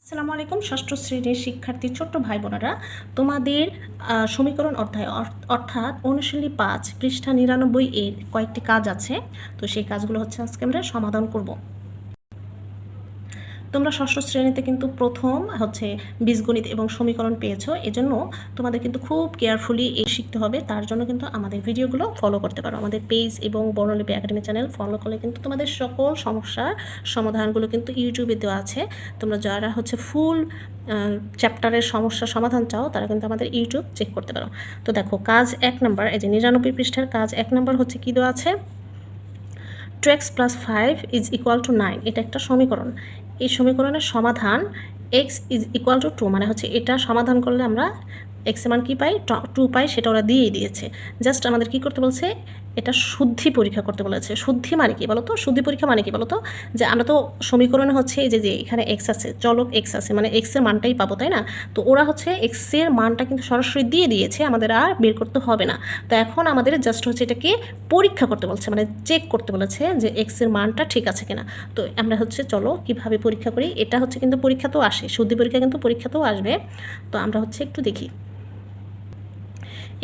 আসসালামু আলাইকুম। ষষ্ঠ শ্রেণীর শিক্ষার্থী ছোট্ট ভাই বোনেরা, তোমাদের সমীকরণ অধ্যায় অর্থাৎ অনুশীলনী 5 পৃষ্ঠা 99 এর কয়েকটি কাজ আছে। তো সেই কাজগুলো হচ্ছে আজকে আমরা সমাধান করব। তোমরা ষষ্ঠ শ্রেণীতে কিন্তু প্রথম বীজগণিত এবং সমীকরণ পেয়েছো, এজন্য তোমাদের কিন্তু খুব কেয়ারফুলি এই শিখতে হবে। তার জন্য কিন্তু আমাদের ভিডিওগুলো ফলো করতে পারো। আমাদের পেজ এবং বর্ণলিপি একাডেমি চ্যানেল ফলো করলে কিন্তু তোমাদের সকল সমস্যার সমাধানগুলো কিন্তু ইউটিউবে দেওয়া আছে। তোমরা যারা ফুল চ্যাপ্টারের সমস্যার সমাধান চাও তারা কিন্তু আমাদের ইউটিউব চেক করতে পারো। তো দেখো, কাজ 1 নম্বর, এই যে 99 পৃষ্ঠার কাজ 1 নম্বর হচ্ছে কী দেওয়া আছে, 2x + 5 = 9। এটা একটা সমীকরণ। এই সমীকরণের সমাধান x = 2, মানে এটা সমাধান করলে আমরা x এর মান কী পাই, 2 পাই। সেটা ওরা দিয়েই দিয়েছে। জাস্ট আমাদের কী করতে বলছে, এটা শুদ্ধি পরীক্ষা করতে বলেছে। শুদ্ধি মানে কি বলো তো, শুদ্ধি পরীক্ষা মানে কি বলো তো, যে আমরা তো সমীকরণে এই যে এখানে x আছে, চলক x আছে, মানে x এর মানটাই পাবো, তাই না? তো ওরা x এর মানটা কিন্তু সরাসরি দিয়ে দিয়েছে, আমাদের আর বের করতে হবে না। তো এখন আমাদের জাস্ট এটাকে পরীক্ষা করতে বলছে, মানে চেক করতে বলেছে যে x এর মানটা ঠিক আছে কিনা। তো আমরা চলো কিভাবে পরীক্ষা করি। এটা কিন্তু পরীক্ষাতেও আসে, শুদ্ধি পরীক্ষা কিন্তু পরীক্ষাতেও আসবে। তো আমরা একটু দেখি,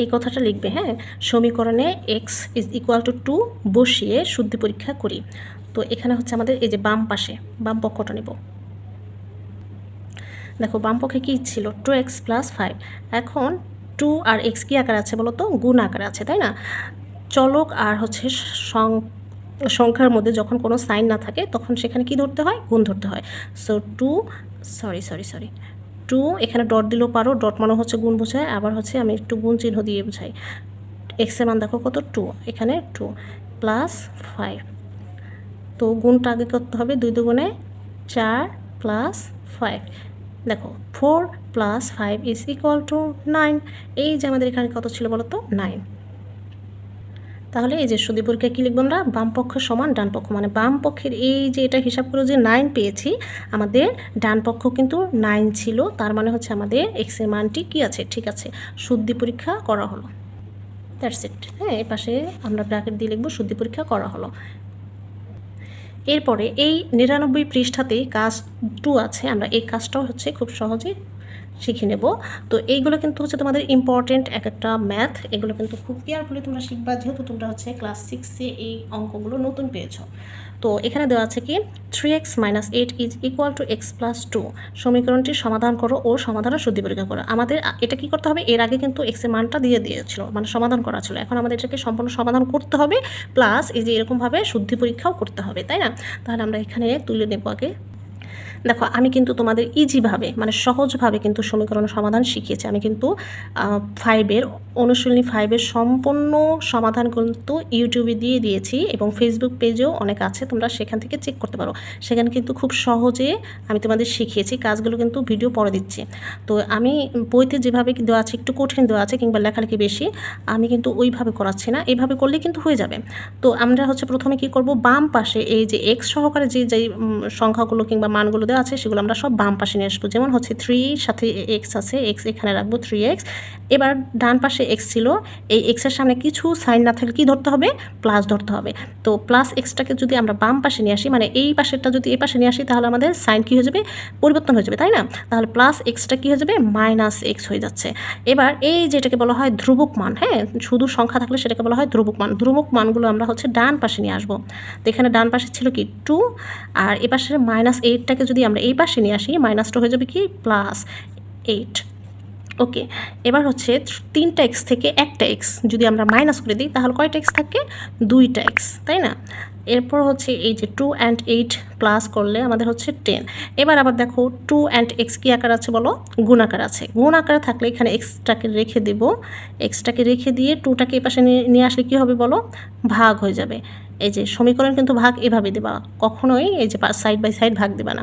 এই কথাটা লিখবে। হ্যাঁ, সমীকরণে x = 2 বসিয়ে শুদ্ধি পরীক্ষা করি। তো এখানে আমাদের এই যে বাম পাশে, বাম পক্ষটা নেব। দেখো, বাম পক্ষে কী ছিল, 2x + 5। এখন 2 আর x কী আকারে আছে বলো তো, গুণ আকারে আছে, তাই না? চলক আর সংখ্যার মধ্যে যখন কোনো সাইন না থাকে তখন সেখানে কি ধরতে হয়, গুণ ধরতে হয়। সো 2 সরি 2, এখানে ডট দিলেও পারো, ডট মানে গুণ বোঝায়। আবার আমি একটু গুণ চিহ্ন দিয়ে বোঝাই। এক্স এর মান দেখো কত, 2, এখানে 2 + 5। তো গুণটা আগে করতে হবে, 2 দুগুণে 4 + 5। দেখো, 4 + 5 = 9। এই যে আমাদের এখানে কত ছিল বলো তো, 9। তাহলে এই যে শুদ্ধি পরীক্ষা কী লিখবো আমরা, বাম পক্ষ সমান ডান পক্ষ, মানে বাম পক্ষের এই যে এটা হিসাব করে যে 9 পেয়েছি, আমাদের ডান পক্ষ কিন্তু 9 ছিল। তার মানে আমাদের এক্স এর মানটি কী আছে, ঠিক আছে। শুদ্ধি পরীক্ষা করা হলো, দ্যাটস ইট। হ্যাঁ, এই পাশে আমরা ব্র্যাকেট দিয়ে লিখবো শুদ্ধি পরীক্ষা করা হলো। এরপরে এই 99 পৃষ্ঠাতেই কাজ 2 আছে। আমরা এই কাজটাও খুব সহজেই শিখে নেব। তো এইগুলো কিন্তু তোমাদের ইম্পর্টেন্ট এক একটা ম্যাথ, এগুলো কিন্তু খুব কেয়ারফুলি তোমরা শিখবা, যেহেতু তোমরা ক্লাস 6-এ এই অঙ্কগুলো নতুন পেয়েছো। তো এখানে দেওয়া আছে কি, 3x - 8 = x + 2। সমীকরণটির সমাধান করো ও সমাধানের শুদ্ধি পরীক্ষা করো। আমাদের এটা কি করতে হবে, এর আগে কিন্তু x এর মানটা দিয়ে দিয়েছিল, মানে সমাধান করা ছিল। এখন আমাদের এটাকে সম্পূর্ণ সমাধান করতে হবে, প্লাস এই যে এরকমভাবে শুদ্ধি পরীক্ষাও করতে হবে, তাই না? তাহলে আমরা এখানে তুলে নেব আগে। দেখো, আমি কিন্তু তোমাদের ইজিভাবে, মানে সহজভাবে কিন্তু সমীকরণ সমাধান শিখিয়েছি। আমি কিন্তু 5-এর অনুশীলনী 5-এর সম্পূর্ণ সমাধান কিন্তু ইউটিউবে দিয়ে দিয়েছি, এবং ফেসবুক পেজেও অনেক আছে, তোমরা সেখান থেকে চেক করতে পারো। সেখানে কিন্তু খুব সহজে আমি তোমাদের শিখিয়েছি। কাজগুলো কিন্তু ভিডিও পরে দিচ্ছি। তো আমি বইতে যেভাবে দেওয়া আছে, একটু কঠিন দেওয়া আছে কিংবা লেখালেখি বেশি, আমি কিন্তু ওইভাবে করাচ্ছি না, এইভাবে করলে কিন্তু হয়ে যাবে। তো আমরা প্রথমে কি করব, বাম পাশে এই যে এক্স সহকারে যেই সংখ্যাগুলো কিংবা মানগুলো দেওয়া আছে সেগুলো আমরা সব বাম পাশে নিয়ে আসবো। যেমন 3 সাথে এক্স আছে, এক্স এখানে রাখবো 3x। এবার ডান পাশে এক্স ছিল, এই এক্সের সামনে কিছু সাইন না থাকলে কী ধরতে হবে, প্লাস ধরতে হবে। তো প্লাস এক্সটাকে যদি আমরা বাম পাশে নিয়ে আসি, মানে এই পাশেরটা যদি এই পাশে নিয়ে আসি, তাহলে আমাদের সাইন কী হয়ে যাবে, পরিবর্তন হয়ে যাবে, তাই না? তাহলে প্লাস এক্সটা কী হয়ে যাবে, -x হয়ে যাচ্ছে। এবার এই যেটাকে বলা হয় ধ্রুবক মান, হ্যাঁ, শুধু সংখ্যা থাকলে সেটাকে বলা হয় ধ্রুবক মান। ধ্রুবক মানগুলো আমরা ডান পাশে নিয়ে আসবো। তো এখানে ডান পাশে ছিল কি 2, আর এ পাশের -8টাকে যদি আমরা এই পাশে নিয়ে আসি, মাইনাসটা হয়ে যাবে কি +8। ওকে, এবার 3টা x থেকে একটা x যদি আমরা মাইনাস করে দিই, তাহলে কয়টা x থাকে, 2টা x, তাই না? এরপর এই যে 2 and 8 প্লাস করলে আমাদের 10। এবার আবার দেখো, 2 and x কী আকার আছে বলো, গুণ আকার আছে। গুণ আকারে থাকলে এখানে এক্সটাকে রেখে দেব, এক্সটাকে রেখে দিয়ে 2টাকে এই পাশে নিয়ে আসলে কী হবে বলো, ভাগ হয়ে যাবে। এই যে সমীকরণ কিন্তু ভাগ এভাবে দেবা, কখনোই এই যে সাইড বাই সাইড ভাগ দেবা না।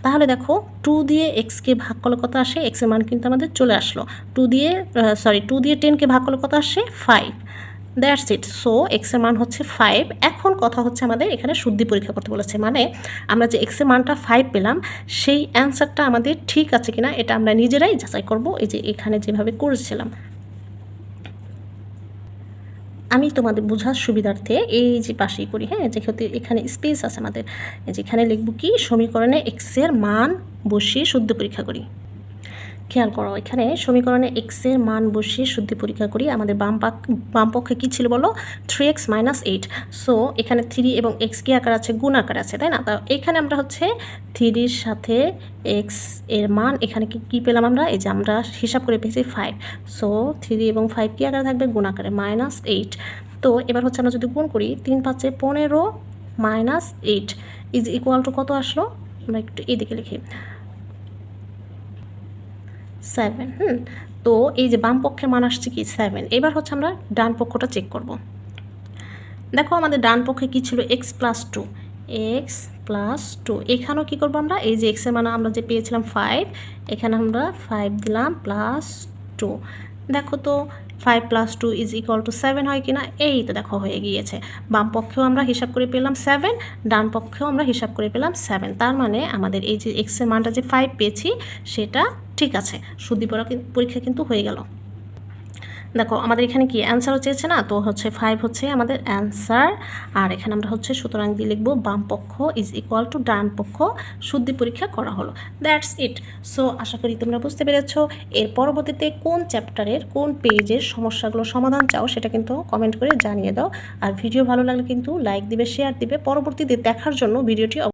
তাহলে দেখো, 2 দিয়ে এক্সকে ভাগ করলে কত আসে, এক্সের মান কিন্তু আমাদের চলে আসলো। 2 দিয়ে 10কে ভাগ করলে কত আসে, 5। That's it. সো এক্সের মান 5। এখন কথা আমাদের এখানে শুদ্ধি পরীক্ষা করতে বলেছে, মানে আমরা যে এক্সের মানটা 5 পেলাম, সেই অ্যান্সারটা আমাদের ঠিক আছে কিনা এটা আমরা নিজেরাই যাচাই করব, এই যে এখানে যেভাবে করেছিলাম। আমি তোমাদের বোঝার সুবিধার্থে এই যে পাশেই করি, হ্যাঁ, যেহেতু এখানে স্পেস আছে আমাদের, যেখানে লিখব কি সমীকরণে এক্সের মান বসিয়ে শুদ্ধ পরীক্ষা করি। খেয়াল করো, এখানে সমীকরণে এক্সের মান বসিয়ে শুদ্ধি পরীক্ষা করি। আমাদের বাম পক্ষে কী ছিল বলো, 3x - 8। সো এখানে 3 এবং এক্স কী আকার আছে, গুণ আকার আছে, তাই না? তা এখানে আমরা হচ্ছে 3-র সাথে এক্স এর মান এখানে কী পেলাম আমরা, এই যে আমরা হিসাব করে পেয়েছি 5। সো 3 এবং 5 কী আকারে থাকবে, গুণ আকারে, -8। তো এবার হচ্ছে আমরা যদি গুণ করি 3 × 5 = 15 -8 ইজ ইকুয়াল টু কত আসলো, আমরা একটু এদিকে লিখি 7। তো এই যে বাম পক্ষের মান আসছে কি 7। এবার হচ্ছে আমরা ডান পক্ষটা চেক করব। দেখো আমাদের ডান পক্ষে কি ছিল, x+2, x+2। এখানেও কী করবো আমরা, এই যে এক্সের মান আমরা যে পেয়েছিলাম 5, এখানে আমরা 5 দিলাম +2। দেখো তো 5 + 2 = 7 হয় কি না, এই তো দেখো হয়ে গিয়েছে। বাম পক্ষেও আমরা হিসাব করে পেলাম 7, ডান পক্ষেও আমরা হিসাব করে পেলাম 7। তার মানে আমাদের এই যে এক্সের মানটা যে 5 পেয়েছি সেটা ঠিক আছে, শুদ্ধি পরীক্ষা কিন্তু হয়ে গেল। দেখো আমাদের এখানে কি অ্যান্সারও চেয়েছে না, তো হচ্ছে 5 হচ্ছে আমাদের অ্যান্সার। আর এখানে আমরা হচ্ছে সুতরাং দিয়ে লিখবো বাম পক্ষ = ডান পক্ষ, শুদ্ধি পরীক্ষা করা হলো। That's it. সো আশা করি তোমরা বুঝতে পেরেছো। এর পরবর্তীতে কোন চ্যাপ্টারের কোন পেজের সমস্যাগুলো সমাধান চাও সেটা কিন্তু কমেন্ট করে জানিয়ে দাও। আর ভিডিও ভালো লাগলে কিন্তু লাইক দিবে, শেয়ার দিবে। পরবর্তীতে দেখার জন্য ভিডিওটি